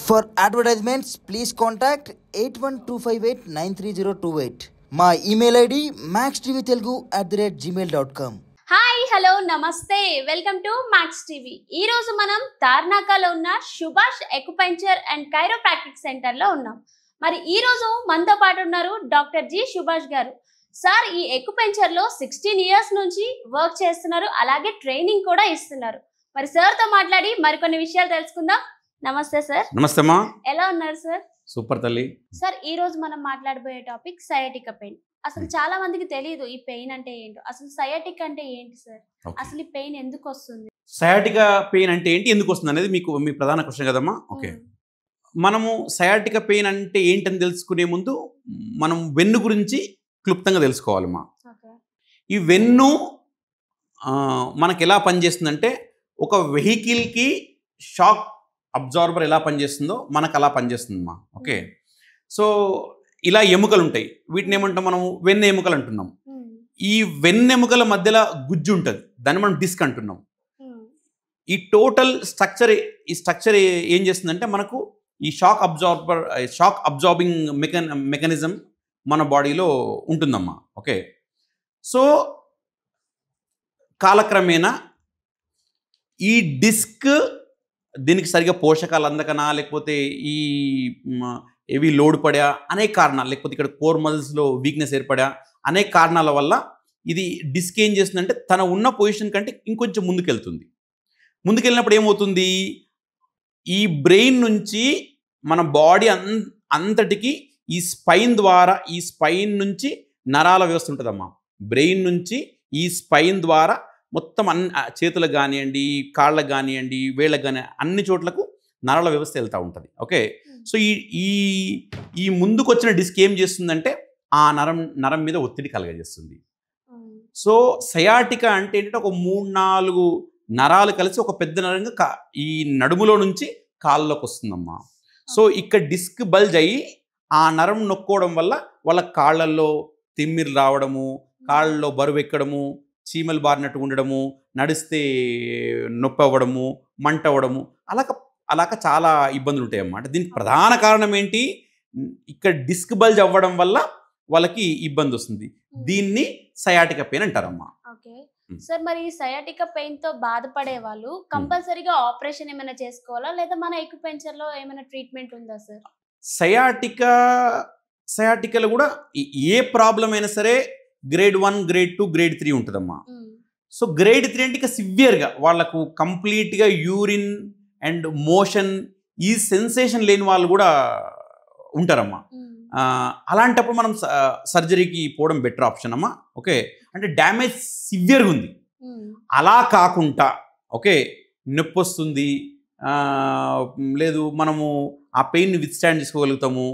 For advertisements, please contact 8125893028. My email ID maxtvtelugu@gmail.com. Hi hello నమస్తే welcome to max TV. ఈ రోజు మనం తార్నాకలో ఉన్న సుభాష్ ఎక్యుపంక్చర్ అండ్ కైరోప్రాక్టిక్ సెంటర్ లో ఉన్నాం. మరి ఈ రోజు మనతో పాటు ఉన్నారు డాక్టర్ జి సుభాష్ గారు. సార్ ఈ ఎక్యుపంక్చర్ లో 16 ఇయర్స్ నుంచి వర్క్ చేస్తున్నారు, అలాగే ట్రైనింగ్ కూడా ఇస్తున్నారు. మరి సార్ తో మాట్లాడి మరికొన్ని విషయాలు తెలుసుకుందాం. నమస్తే సార్. నమస్తే అమ్మా. ఎలా ఉన్నారు సార్? సూపర్ తల్లి. సార్ ఈ రోజు మనం మాట్లాడబోయే టాపిక్ సయాటికా పెయిన్. అసలు చాలా మందికి తెలియదు ఈ పెయిన్ అంటే ఏంటో. అసలు సయాటిక్ అంటే ఏంటి సార్? అసలు ఈ పెయిన్ ఎందుకు వస్తుంది? సయాటికా పెయిన్ అంటే ఏంటి, ఎందుకు వస్తుంది అనేది మీ ప్రధాన క్వశ్చన్ కదమ్మా. ఓకే, మనము సయాటికా పెయిన్ అంటే ఏంటని తెలుసుకునే ముందు మనం వెన్ను గురించి క్లుప్తంగా తెలుసుకోవాలమ్మా. ఈ వెన్ను మనకి ఎలా పనిచేస్తుందంటే, ఒక వెహికల్కి షాక్ అబ్జార్బర్ ఎలా పనిచేస్తుందో మనకు అలా పనిచేస్తుందమ్మా. ఓకే, సో ఇలా ఎముకలు ఉంటాయి, వీటిని ఏమంటాం మనం? వెన్నె ఎముకలు అంటున్నాం. ఈ వెన్నెముకల మధ్యలో గుజ్జు ఉంటుంది, దాన్ని మనం డిస్క్ అంటున్నాం. ఈ టోటల్ స్ట్రక్చర్ ఏం చేస్తుందంటే, మనకు ఈ షాక్ అబ్జార్బింగ్ మెకానిజం మన బాడీలో ఉంటుందమ్మా. ఓకే, సో కాలక్రమేణా ఈ డిస్క్ దీనికి సరిగా పోషకాలు అందకనా, లేకపోతే ఈ ఏవి లోడ్ పడా, అనేక కారణాలు, లేకపోతే ఇక్కడ కోర్ మజిల్స్లో వీక్నెస్ ఏర్పడా, అనేక కారణాల వల్ల ఇది డిస్క్ ఏం చేస్తుందంటే తన ఉన్న పొజిషన్ కంటే ఇంకొంచెం ముందుకెళ్తుంది. ముందుకెళ్ళినప్పుడు ఏమవుతుంది, ఈ బ్రెయిన్ నుంచి మన బాడీ అంతటికి ఈ స్పైన్ నుంచి నరాల వ్యవస్థ ఉంటుందమ్మా. బ్రెయిన్ నుంచి ఈ స్పైన్ ద్వారా మొత్తం చేతులకు కానివ్వండి, కాళ్ళకు కానివ్వండి, వేళ్ళకు కానివ్వండి, అన్ని చోట్లకు నరాల వ్యవస్థ వెళ్తూ ఉంటుంది. ఓకే, సో ఈ ముందుకు వచ్చిన డిస్క్ ఏం చేస్తుందంటే ఆ నరం మీద ఒత్తిడి కలగజేస్తుంది. సో సయాటికా అంటే ఏంటంటే, ఒక 3-4 నరాలు కలిసి ఒక పెద్ద నరంగా ఈ నడుములో నుంచి కాళ్ళలోకి వస్తుందమ్మా. సో ఇక్కడ డిస్క్ బల్జ్ అయ్యి ఆ నరం నొక్కోవడం వల్ల వాళ్ళ కాళ్ళల్లో తిమ్మిరి రావడము, కాళ్ళలో బరువు ఎక్కడము, చీమలు బారినట్టు ఉండడము, నడిస్తే నొప్పి అవ్వడము, మంట అవ్వడము, అలాగ చాలా ఇబ్బందులు ఉంటాయమ్మా. అంటే దీనికి ప్రధాన కారణం ఏంటి, ఇక్కడ డిస్క్ బల్జ్ అవ్వడం వల్ల వాళ్ళకి ఇబ్బంది వస్తుంది. దీన్ని సయాటికా పెయిన్ అంటారమ్మా. ఓకే సార్, మరి ఈ సయాటికా పెయిన్ తో బాధపడే వాళ్ళు కంపల్సరీగా ఆపరేషన్ ఏమైనా చేసుకోవాలా, లేదా మన ఎక్యుపంక్చర్ లో ఏమైనా ట్రీట్మెంట్ ఉందా సార్? సయాటికాలో కూడా ఏ ప్రాబ్లం అయినా సరే గ్రేడ్ 1, గ్రేడ్ 2, గ్రేడ్ 3 ఉంటుందమ్మా. సో గ్రేడ్ 3 అంటే ఇక సివియర్గా వాళ్ళకు కంప్లీట్గా యూరిన్ అండ్ మోషన్ ఈ సెన్సేషన్ లేని వాళ్ళు కూడా ఉంటారమ్మా. అలాంటప్పుడు మనం సర్జరీకి పోవడం బెటర్ ఆప్షన్ అమ్మా. ఓకే, అంటే డ్యామేజ్ సివియర్గా ఉంది. అలా కాకుండా ఓకే నొప్పి వస్తుంది, లేదు మనము ఆ పెయిన్ని విత్స్టాండ్ చేసుకోగలుగుతాము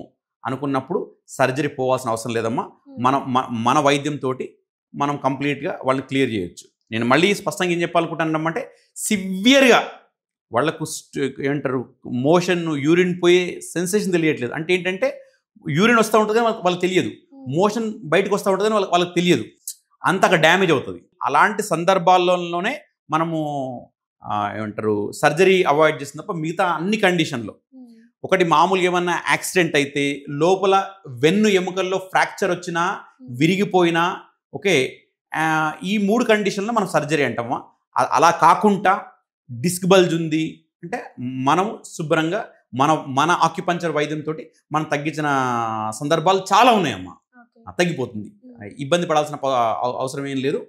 అనుకున్నప్పుడు సర్జరీ పోవాల్సిన అవసరం లేదమ్మా. మన వైద్యంతో మనం కంప్లీట్గా వాళ్ళని క్లియర్ చేయొచ్చు. నేను మళ్ళీ స్పష్టంగా ఏం చెప్పాలనుకుంటానంటే, సివియర్గా వాళ్ళకు ఏమంటారు మోషన్, యూరిన్ పోయే సెన్సేషన్ తెలియట్లేదు అంటే ఏంటంటే, యూరిన్ వస్తూ ఉంటుంది కానీ వాళ్ళకి తెలియదు, మోషన్ బయటకు వస్తూ ఉంటుంది కానీ వాళ్ళకి తెలియదు, అంతగా డ్యామేజ్ అవుతుంది. అలాంటి సందర్భాల్లోనే మనము ఏమంటారు సర్జరీ అవాయిడ్ చేసిన తప్ప మిగతా అన్ని కండిషన్లో, ఒకటి మామూలుగా ఏమన్నా యాక్సిడెంట్ అయితే లోపల వెన్ను ఎముకల్లో ఫ్రాక్చర్ వచ్చినా, విరిగిపోయినా, ఓకే ఈ 3 కండిషన్లో మనం సర్జరీ అంటామా. అలా కాకుండా డిస్క్ బల్జ్ ఉంది అంటే మనము శుభ్రంగా మన ఆక్యుపంక్చర్ వైద్యంతో మనం తగ్గించిన సందర్భాలు చాలా ఉన్నాయమ్మా. తగ్గిపోతుంది, ఇబ్బంది పడాల్సిన అవసరం ఏం లేదు.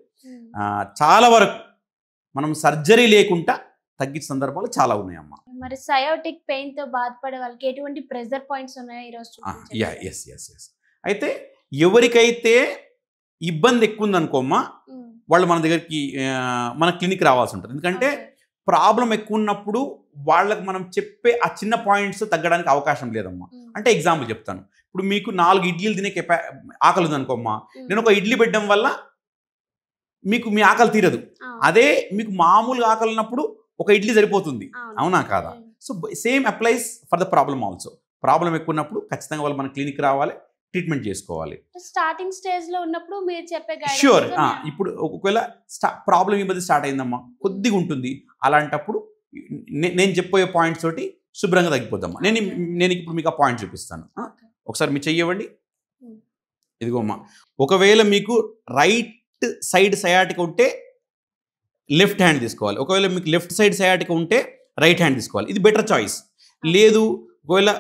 చాలా వరకు మనం సర్జరీ లేకుండా తగ్గించిన సందర్భాలు చాలా ఉన్నాయమ్మా. మరి సయాటిక్ పెయిన్ తో బాధపడే వాళ్ళకి ఎటువంటి ప్రెజర్ పాయింట్స్ ఉన్నాయో ఈరోజు అయితే ఎవరికైతే ఇబ్బంది ఎక్కువ ఉందనుకోమ్మా, వాళ్ళు మన దగ్గరికి మన క్లినిక్ రావాల్సి ఉంటుంది. ఎందుకంటే ప్రాబ్లం ఎక్కువ ఉన్నప్పుడు వాళ్ళకి మనం చెప్పే ఆ చిన్న పాయింట్స్ తగ్గడానికి అవకాశం లేదమ్మా. అంటే ఎగ్జాంపుల్ చెప్తాను, ఇప్పుడు మీకు 4 ఇడ్లీలు తినే ఆకలి ఉందనుకోమ్మా, నేను ఒక ఇడ్లీ పెట్టడం వల్ల మీకు మీ ఆకలి తీరదు. అదే మీకు మామూలుగా ఆకలి ఉన్నప్పుడు ఒక ఇడ్లీ సరిపోతుంది, అవునా కాదా? So same applies for the problem also. Problem ఎక్కువ ఉన్నప్పుడు ఖచ్చితంగా వాళ్ళు మన క్లినిక్ రావాలి, ట్రీట్మెంట్ చేసుకోవాలి. స్టార్టింగ్ స్టేజ్ లో ఉన్నప్పుడు మీరు చెప్పే ష్యూర్. ఇప్పుడు ఒకవేళ ప్రాబ్లం ఇబ్బంది స్టార్ట్ అయిందమ్మా, కొద్దిగా ఉంటుంది, అలాంటప్పుడు నేను చెప్పే పాయింట్స్ తోటి శుభ్రంగా తగ్గిపోద్దమ్మా. నేను ఇప్పుడు మీకు ఆ పాయింట్ చూపిస్తాను. ఒకసారి మీ చెయ్యవండి. ఇదిగోమ్మా, ఒకవేళ మీకు రైట్ సైడ్ సయాటిక ఉంటే లెఫ్ట్ హ్యాండ్ తీసుకోవాలి. ఒకవేళ మీకు లెఫ్ట్ సైడ్ సయాటిక ఉంటే రైట్ హ్యాండ్ తీసుకోవాలి. ఇది బెటర్ చాయిస్. లేదు ఒకవేళ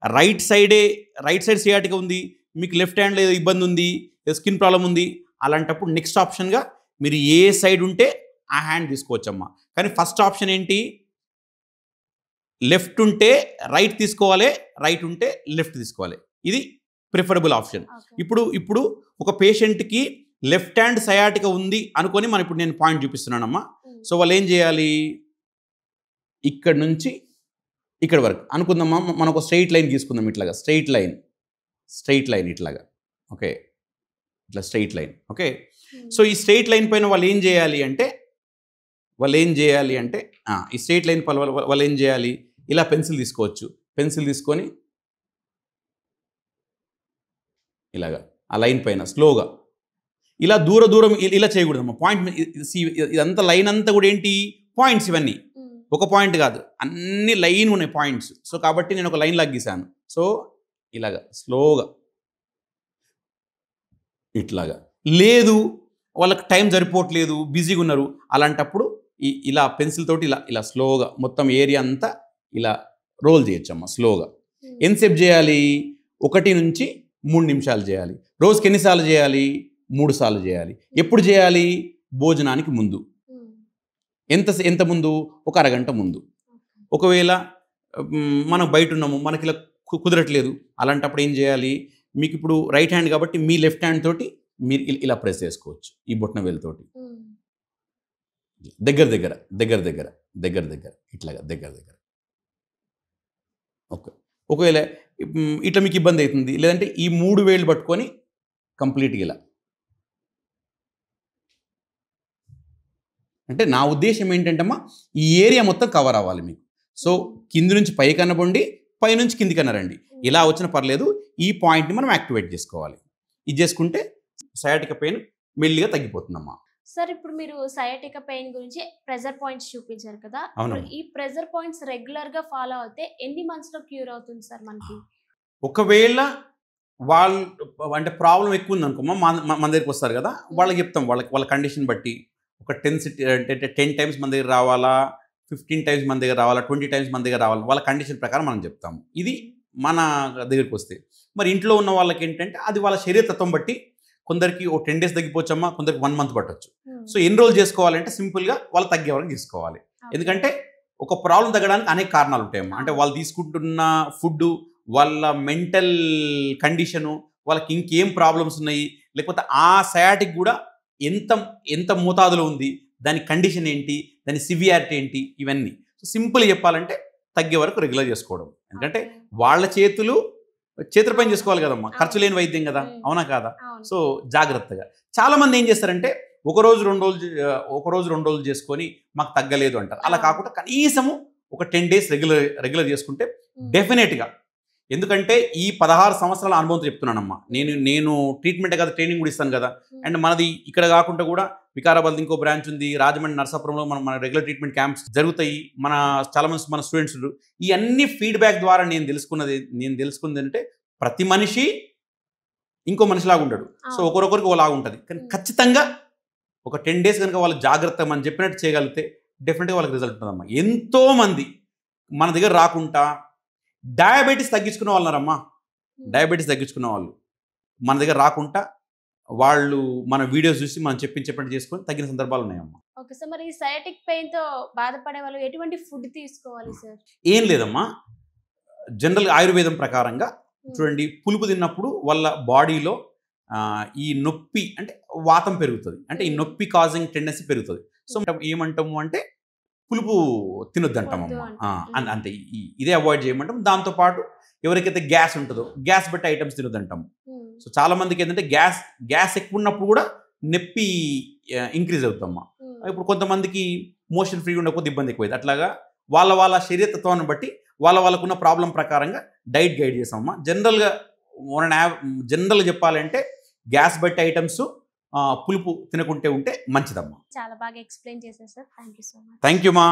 రైట్ సైడ్ సయాటిక ఉంది, మీకు లెఫ్ట్ హ్యాండ్ ఏదో ఇబ్బంది ఉంది, స్కిన్ ప్రాబ్లం ఉంది, అలాంటప్పుడు నెక్స్ట్ ఆప్షన్గా మీరు ఏ సైడ్ ఉంటే ఆ హ్యాండ్ తీసుకోవచ్చమ్మా. కానీ ఫస్ట్ ఆప్షన్ ఏంటి, లెఫ్ట్ ఉంటే రైట్ తీసుకోవాలి, రైట్ ఉంటే లెఫ్ట్ తీసుకోవాలి. ఇది ప్రిఫరబుల్ ఆప్షన్. ఇప్పుడు ఒక పేషెంట్కి లెఫ్ట్ హ్యాండ్ సయాటిక ఉంది అనుకొని ఇప్పుడు నేను పాయింట్ చూపిస్తున్నానమ్మా. సో వాళ్ళు ఏం చేయాలి, ఇక్కడ నుంచి ఇక్కడ వరకు అనుకుందామా. మనం ఒక స్ట్రైట్ లైన్ గీసుకుందాం. ఇట్లాగా స్ట్రైట్ లైన్ ఇట్లాగా. ఓకే, ఇట్లా స్ట్రైట్ లైన్. ఓకే, సో ఈ స్ట్రైట్ లైన్ పైన వాళ్ళు ఏం చేయాలి అంటే ఈ స్ట్రైట్ లైన్ పైన వాళ్ళు ఏం చేయాలి, ఇలా పెన్సిల్ తీసుకోవచ్చు. పెన్సిల్ తీసుకొని ఇలాగా ఆ లైన్ పైన స్లోగా ఇలా దూరం ఇలా చేయకూడదమ్మా. పాయింట్ ఇదంతా లైన్ అంతా కూడా ఏంటి, పాయింట్స్. ఇవన్నీ ఒక పాయింట్ కాదు, అన్ని లైన్ ఉన్నాయి పాయింట్స్. సో కాబట్టి నేను ఒక లైన్ లాగా గీసాను. సో ఇలాగా స్లోగా ఇట్లాగా. లేదు వాళ్ళకి టైం సరిపోవట్లేదు, బిజీగా ఉన్నారు, అలాంటప్పుడు ఇలా పెన్సిల్ తోటి ఇలా స్లోగా మొత్తం ఏరియా అంతా ఇలా రోల్ చేయొచ్చమ్మా స్లోగా. ఎంతసేపు చేయాలి, 1 నుంచి 3 నిమిషాలు చేయాలి. రోజుకి ఎన్నిసార్లు చేయాలి, 3 సార్లు చేయాలి. ఎప్పుడు చేయాలి, భోజనానికి ముందు. ఎంత ముందు, ఒక అరగంట ముందు. ఒకవేళ మనం బయట ఉన్నాము, మనకి ఇలా కుదరట్లేదు, అలాంటప్పుడు ఏం చేయాలి, మీకు ఇప్పుడు రైట్ హ్యాండ్ కాబట్టి మీ లెఫ్ట్ హ్యాండ్ తోటి మీరు ఇలా ప్రెస్ చేసుకోవచ్చు. ఈ బొట్టన వేలుతోటి దగ్గర ఇట్లాగా దగ్గర. ఓకే, ఒకవేళ ఇట్లా మీకు ఇబ్బంది అవుతుంది, లేదంటే ఈ 3 వేళ్ళు పట్టుకొని కంప్లీట్గా ఇలా. అంటే నా ఉద్దేశం ఏంటంటే అమ్మా, ఈ ఏరియా మొత్తం కవర్ అవ్వాలి మీకు. సో కింది నుంచి పై కనబండి, పై నుంచి కింది కనరండి, ఇలా వచ్చిన పర్లేదు. ఈ పాయింట్ని మనం యాక్టివేట్ చేసుకోవాలి. ఇది చేసుకుంటే సయాటిక పెయిన్ మెల్లిగా తగ్గిపోతుందమ్మా. సార్, ఇప్పుడు మీరు సయాటిక పెయిన్ గురించి ప్రెజర్ పాయింట్స్ చూపించారు కదా. ఈ ప్రెజర్ పాయింట్స్ రెగ్యులర్ గా ఫాలో అవుతే ఎన్ని మంత్స్ లో క్యూర్ అవుతుంది సార్ మనకి? ఒకవేళ వాళ్ళు అంటే ప్రాబ్లం ఎక్కువ ఉంది అనుకోమా, మన దగ్గరికి వస్తారు కదా, వాళ్ళకి చెప్తాం వాళ్ళ కండిషన్ బట్టి ఒక 10 టైమ్స్ మన దగ్గర రావాలా, 15 టైమ్స్ మన దగ్గర రావాలా, 20 టైమ్స్ మన దగ్గర రావాలా, వాళ్ళ కండిషన్ ప్రకారం మనం చెప్తాము. ఇది మన దగ్గరికి వస్తే. మరి ఇంట్లో ఉన్న వాళ్ళకి ఏంటంటే అది వాళ్ళ శరీరతత్వం బట్టి, కొందరికి 10 days తగ్గిపోవచ్చమ్మా, కొందరికి 1 month పట్టవచ్చు. సో ఎన్ని రోజులు చేసుకోవాలంటే సింపుల్గా వాళ్ళు తగ్గే వరకు తీసుకోవాలి. ఎందుకంటే ఒక ప్రాబ్లం తగ్గడానికి అనేక కారణాలు ఉంటాయమ్మా. అంటే వాళ్ళు తీసుకుంటున్న ఫుడ్, వాళ్ళ మెంటల్ కండిషను, వాళ్ళకి ఇంకేం ప్రాబ్లమ్స్ ఉన్నాయి, లేకపోతే ఆ సయాటిక్ కూడా ఎంత మోతాదులో ఉంది, దాని కండిషన్ ఏంటి, దాని సివియారిటీ ఏంటి, ఇవన్నీ. సో సింపుల్ చెప్పాలంటే తగ్గే వరకు రెగ్యులర్ చేసుకోవడం. ఎందుకంటే వాళ్ళ చేతుల పైన చేసుకోవాలి కదమ్మా, ఖర్చు లేని వైద్యం కదా, అవునా కాదా? సో జాగ్రత్తగా. చాలామంది ఏం చేస్తారంటే ఒక రోజు 2 రోజులు చేసుకొని మాకు తగ్గలేదు అంటారు. అలా కాకుండా కనీసము ఒక 10 days రెగ్యులర్ చేసుకుంటే డెఫినెట్గా. ఎందుకంటే ఈ 16 సంవత్సరాల అనుభవంతో చెప్తున్నానమ్మా. నేను ట్రీట్మెంట్ కదా, ట్రైనింగ్ కూడా ఇస్తాను కదా. అండ్ మనది ఇక్కడ కాకుండా కూడా వికారాబాద్ ఇంకో బ్రాంచ్ ఉంది, రాజమండ్రి నర్సాపురంలో మన రెగ్యులర్ ట్రీట్మెంట్ క్యాంప్స్ జరుగుతాయి. చాలామంది మన స్టూడెంట్స్. ఈ అన్ని ఫీడ్బ్యాక్ ద్వారా నేను తెలుసుకుంది అంటే ప్రతి మనిషి ఇంకో మనిషిలాగా ఉంటాడు. సో ఒకరొకరికి ఓలాగా ఉంటుంది. కానీ ఖచ్చితంగా ఒక 10 days కనుక వాళ్ళు జాగ్రత్తగా మనం చెప్పినట్టు చేయగలిగితే డెఫినెట్గా వాళ్ళకి రిజల్ట్ ఉంటుందమ్మా. ఎంతోమంది మన దగ్గర రాకుండా డయాబెటీస్ తగ్గించుకున్న వాళ్ళు ఉన్నారమ్మా. డయాబెటీస్ తగ్గించుకున్న వాళ్ళు మన దగ్గర రాకుండా వాళ్ళు మన వీడియోస్ చూసి మనం చెప్పినట్టు చేసుకొని తగ్గిన సందర్భాలు ఉన్నాయమ్మా. ఓకే సార్, మరి సయాటిక్ పెయిన్ తో బాధపడే వాళ్ళు ఎటువంటి ఫుడ్ తీసుకోవాలి సార్? ఏం లేదమ్మా, జనరల్గా ఆయుర్వేదం ప్రకారంగా చూడండి, పులుపు తిన్నప్పుడు వాళ్ళ బాడీలో ఈ నొప్పి అంటే వాతం పెరుగుతుంది, అంటే ఈ నొప్పి కాజింగ్ టెండెన్సీ పెరుగుతుంది. సో ఏమంటాము అంటే పులుపు తినొద్దంటామమ్మా. అంతే, ఇదే అవాయిడ్ చేయమంటాం. దాంతోపాటు ఎవరికైతే గ్యాస్ ఉంటుందో గ్యాస్ బట్టి ఐటమ్స్ తినొద్దంటాము. సో చాలా మందికి ఏంటంటే గ్యాస్ ఎక్కువ ఉన్నప్పుడు కూడా నొప్పి ఇంక్రీజ్ అవుతామమ్మా. ఇప్పుడు కొంతమందికి మోషన్ ఫ్రీ ఉండకపోతే ఇబ్బంది ఎక్కువైంది. అట్లాగా వాళ్ళ శరీరతత్వాన్ని బట్టి వాళ్ళకున్న ప్రాబ్లం ప్రకారంగా డైట్ గైడ్ చేస్తామమ్మా. జనరల్గా చెప్పాలంటే గ్యాస్ బట్టి ఐటమ్స్, పులుపు తినకుంటే ఉంటే మంచిదమ్మా. చాలా బాగా ఎక్స్ప్లెయిన్ చేశారు sir. Thank you so much. Thank you మా.